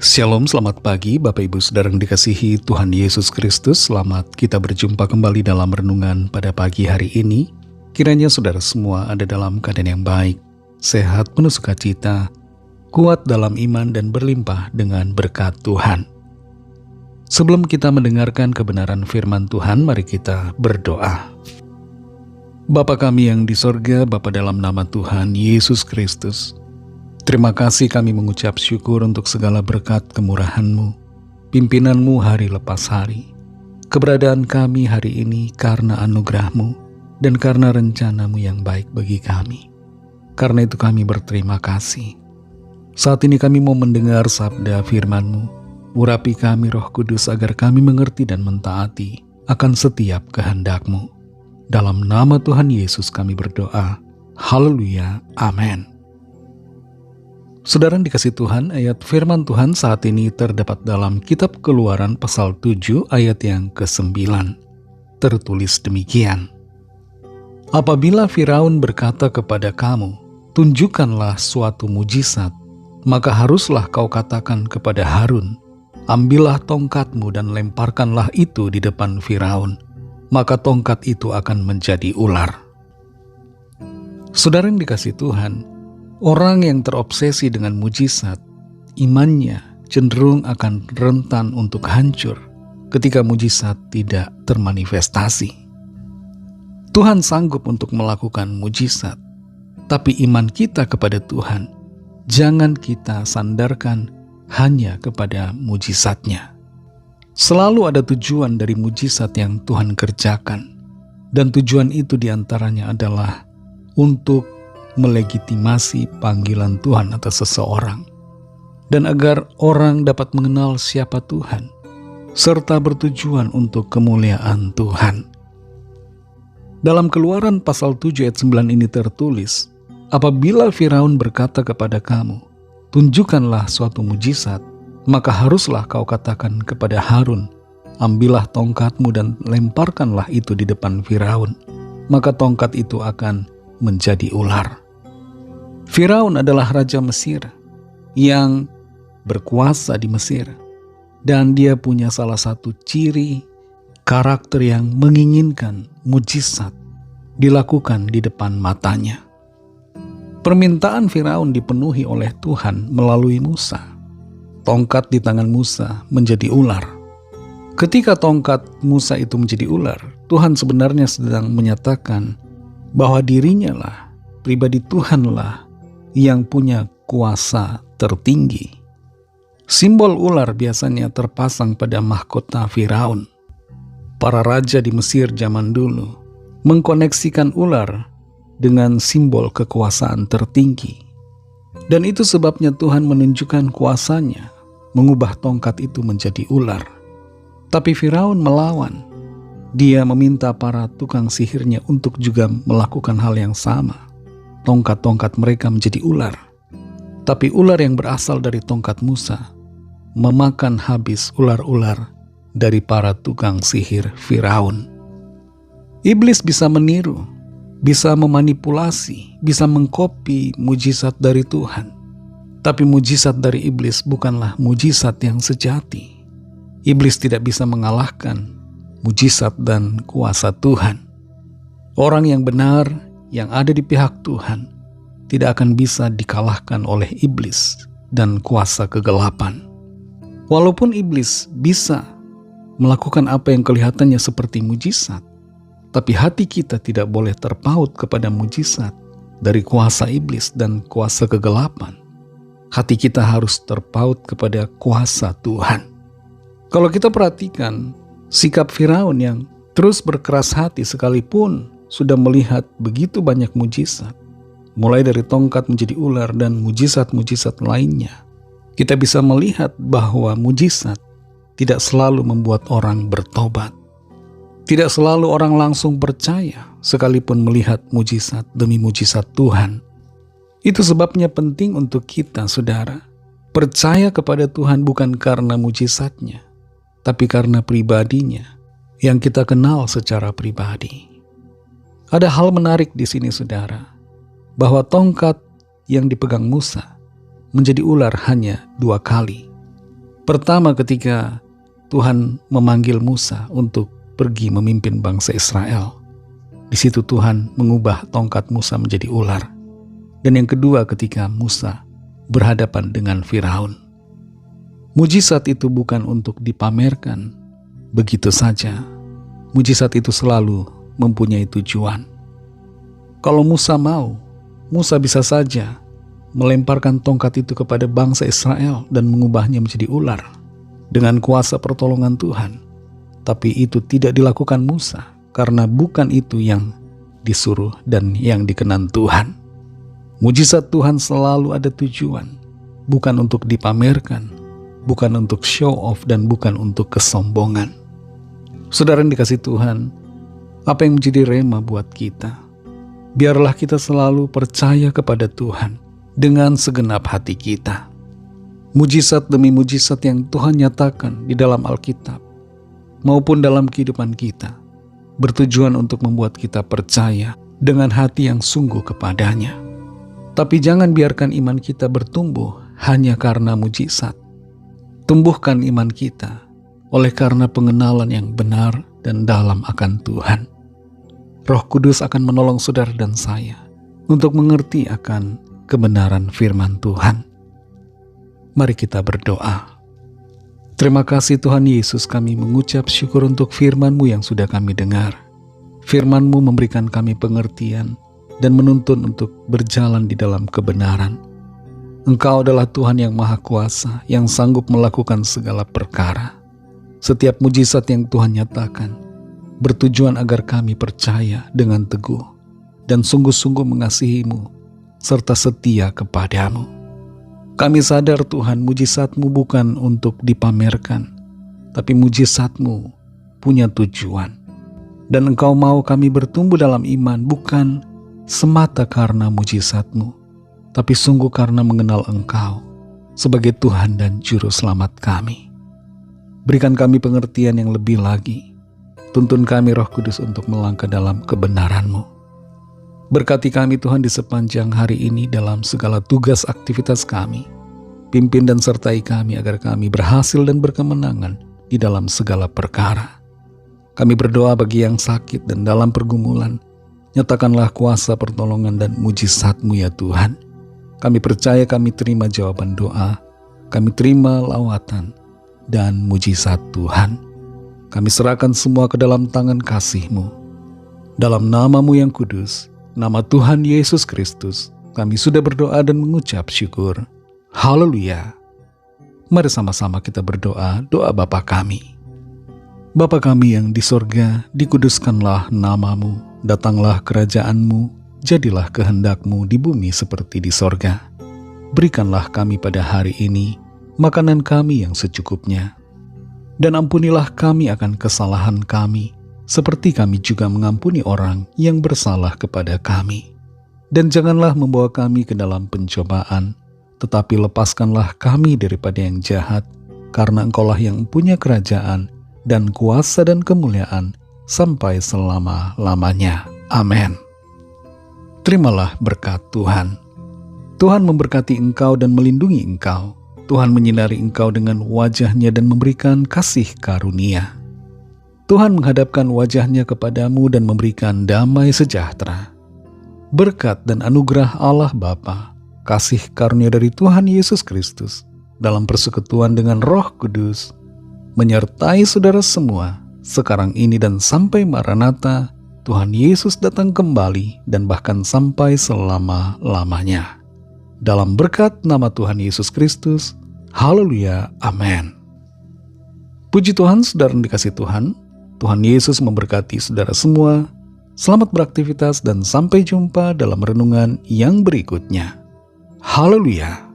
Shalom, selamat pagi Bapak Ibu Saudara yang dikasihi Tuhan Yesus Kristus. Selamat kita berjumpa kembali dalam renungan pada pagi hari ini. Kiranya saudara semua ada dalam keadaan yang baik, sehat, penuh sukacita, kuat dalam iman dan berlimpah dengan berkat Tuhan. Sebelum kita mendengarkan kebenaran firman Tuhan, mari kita berdoa. Bapa kami yang di sorga, Bapa dalam nama Tuhan Yesus Kristus, terima kasih kami mengucap syukur untuk segala berkat kemurahan-Mu, pimpinan-Mu hari lepas hari. Keberadaan kami hari ini karena anugerah-Mu dan karena rencana-Mu yang baik bagi kami. Karena itu kami berterima kasih. Saat ini kami mau mendengar sabda firman-Mu. Urapi kami Roh Kudus agar kami mengerti dan mentaati akan setiap kehendak-Mu. Dalam nama Tuhan Yesus kami berdoa. Haleluya. Amin. Saudara yang dikasihi Tuhan, ayat firman Tuhan saat ini terdapat dalam kitab Keluaran pasal 7 ayat yang ke-9. Tertulis demikian. Apabila Firaun berkata kepada kamu, tunjukkanlah suatu mujizat, maka haruslah kau katakan kepada Harun, ambillah tongkatmu dan lemparkanlah itu di depan Firaun, maka tongkat itu akan menjadi ular. Saudara yang dikasihi Tuhan, orang yang terobsesi dengan mujizat, imannya cenderung akan rentan untuk hancur ketika mujizat tidak termanifestasi. Tuhan sanggup untuk melakukan mujizat, tapi iman kita kepada Tuhan jangan kita sandarkan hanya kepada mujizatnya. Selalu ada tujuan dari mujizat yang Tuhan kerjakan, dan tujuan itu diantaranya adalah untuk melegitimasi panggilan Tuhan atas seseorang, dan agar orang dapat mengenal siapa Tuhan, serta bertujuan untuk kemuliaan Tuhan. Dalam Keluaran pasal 7 ayat 9 ini tertulis, apabila Firaun berkata kepada kamu, tunjukkanlah suatu mujizat, maka haruslah kau katakan kepada Harun, ambillah tongkatmu dan lemparkanlah itu di depan Firaun, maka tongkat itu akan menjadi ular. Firaun adalah raja Mesir yang berkuasa di Mesir, dan dia punya salah satu ciri karakter yang menginginkan mujizat dilakukan di depan matanya. Permintaan Firaun dipenuhi oleh Tuhan melalui Musa. Tongkat di tangan Musa menjadi ular. Ketika tongkat Musa itu menjadi ular, Tuhan sebenarnya sedang menyatakan bahwa dirinya lah, pribadi Tuhanlah yang punya kuasa tertinggi. Simbol ular biasanya terpasang pada mahkota Firaun. Para raja di Mesir zaman dulu mengkoneksikan ular dengan simbol kekuasaan tertinggi. Dan itu sebabnya Tuhan menunjukkan kuasanya, mengubah tongkat itu menjadi ular. Tapi Firaun melawan. Dia meminta para tukang sihirnya untuk juga melakukan hal yang sama. Tongkat-tongkat mereka menjadi ular. Tapi ular yang berasal dari tongkat Musa memakan habis ular-ular dari para tukang sihir Firaun. Iblis bisa meniru, bisa memanipulasi, bisa mengkopi mujizat dari Tuhan. Tapi mujizat dari iblis bukanlah mujizat yang sejati. Iblis tidak bisa mengalahkan mujizat dan kuasa Tuhan. Orang yang benar, yang ada di pihak Tuhan, tidak akan bisa dikalahkan oleh iblis dan kuasa kegelapan. Walaupun iblis bisa melakukan apa yang kelihatannya seperti mujizat, tapi hati kita tidak boleh terpaut kepada mujizat dari kuasa iblis dan kuasa kegelapan. Hati kita harus terpaut kepada kuasa Tuhan. Kalau kita perhatikan sikap Firaun yang terus berkeras hati sekalipun sudah melihat begitu banyak mujizat, mulai dari tongkat menjadi ular dan mujizat-mujizat lainnya, kita bisa melihat bahwa mujizat tidak selalu membuat orang bertobat. Tidak selalu orang langsung percaya sekalipun melihat mujizat demi mujizat Tuhan. Itu sebabnya penting untuk kita, saudara, percaya kepada Tuhan bukan karena mujizatnya, tapi karena pribadinya yang kita kenal secara pribadi. Ada hal menarik di sini, saudara, bahwa tongkat yang dipegang Musa menjadi ular hanya 2 kali. Pertama, ketika Tuhan memanggil Musa untuk pergi memimpin bangsa Israel. Di situ Tuhan mengubah tongkat Musa menjadi ular. Dan yang kedua, ketika Musa berhadapan dengan Firaun. Mujizat itu bukan untuk dipamerkan begitu saja. Mujizat itu selalu mempunyai tujuan. Kalau Musa mau, Musa bisa saja melemparkan tongkat itu kepada bangsa Israel dan mengubahnya menjadi ular dengan kuasa pertolongan Tuhan. Tapi itu tidak dilakukan Musa karena bukan itu yang disuruh dan yang dikenan Tuhan. Mujizat Tuhan selalu ada tujuan, bukan untuk dipamerkan, bukan untuk show off, dan bukan untuk kesombongan. Saudara yang dikasih Tuhan, apa yang menjadi rema buat kita? Biarlah kita selalu percaya kepada Tuhan dengan segenap hati kita. Mujizat demi mujizat yang Tuhan nyatakan di dalam Alkitab maupun dalam kehidupan kita bertujuan untuk membuat kita percaya dengan hati yang sungguh kepadanya. Tapi jangan biarkan iman kita bertumbuh hanya karena mujizat. Tumbuhkan iman kita oleh karena pengenalan yang benar dan dalam akan Tuhan. Roh Kudus akan menolong saudara dan saya untuk mengerti akan kebenaran firman Tuhan. Mari kita berdoa. Terima kasih Tuhan Yesus, kami mengucap syukur untuk firman-Mu yang sudah kami dengar. Firman-Mu memberikan kami pengertian dan menuntun untuk berjalan di dalam kebenaran. Engkau adalah Tuhan yang Maha Kuasa, yang sanggup melakukan segala perkara. Setiap mujizat yang Tuhan nyatakan bertujuan agar kami percaya dengan teguh dan sungguh-sungguh mengasihi-Mu serta setia kepadamu. Kami sadar Tuhan, mujizat-Mu bukan untuk dipamerkan, tapi mujizat-Mu punya tujuan. Dan Engkau mau kami bertumbuh dalam iman bukan semata karena mujizat-Mu, tapi sungguh karena mengenal Engkau sebagai Tuhan dan Juru Selamat kami. Berikan kami pengertian yang lebih lagi. Tuntun kami Roh Kudus untuk melangkah dalam kebenaran-Mu. Berkati kami Tuhan di sepanjang hari ini dalam segala tugas aktivitas kami. Pimpin dan sertai kami agar kami berhasil dan berkemenangan di dalam segala perkara. Kami berdoa bagi yang sakit dan dalam pergumulan. Nyatakanlah kuasa pertolongan dan mujizat-Mu ya Tuhan. Kami percaya kami terima jawaban doa. Kami terima lawatan dan mujizat Tuhan. Kami serahkan semua ke dalam tangan kasih-Mu. Dalam nama-Mu yang kudus, nama Tuhan Yesus Kristus, kami sudah berdoa dan mengucap syukur. Haleluya. Mari sama-sama kita berdoa doa Bapa kami. Bapa kami yang di sorga, dikuduskanlah nama-Mu, datanglah kerajaan-Mu, jadilah kehendak-Mu di bumi seperti di sorga. Berikanlah kami pada hari ini makanan kami yang secukupnya. Dan ampunilah kami akan kesalahan kami, seperti kami juga mengampuni orang yang bersalah kepada kami. Dan janganlah membawa kami ke dalam pencobaan, tetapi lepaskanlah kami daripada yang jahat, karena Engkaulah yang punya kerajaan dan kuasa dan kemuliaan sampai selama-lamanya. Amin. Terimalah berkat Tuhan. Tuhan memberkati engkau dan melindungi engkau. Tuhan menyinari engkau dengan wajah-Nya dan memberikan kasih karunia. Tuhan menghadapkan wajah-Nya kepadamu dan memberikan damai sejahtera. Berkat dan anugerah Allah Bapa, kasih karunia dari Tuhan Yesus Kristus, dalam persekutuan dengan Roh Kudus, menyertai saudara semua, sekarang ini dan sampai Maranatha, Tuhan Yesus datang kembali dan bahkan sampai selama-lamanya. Dalam berkat nama Tuhan Yesus Kristus, haleluya, amin. Puji Tuhan, saudara yang dikasih Tuhan. Tuhan Yesus memberkati saudara semua. Selamat beraktivitas dan sampai jumpa dalam renungan yang berikutnya. Haleluya.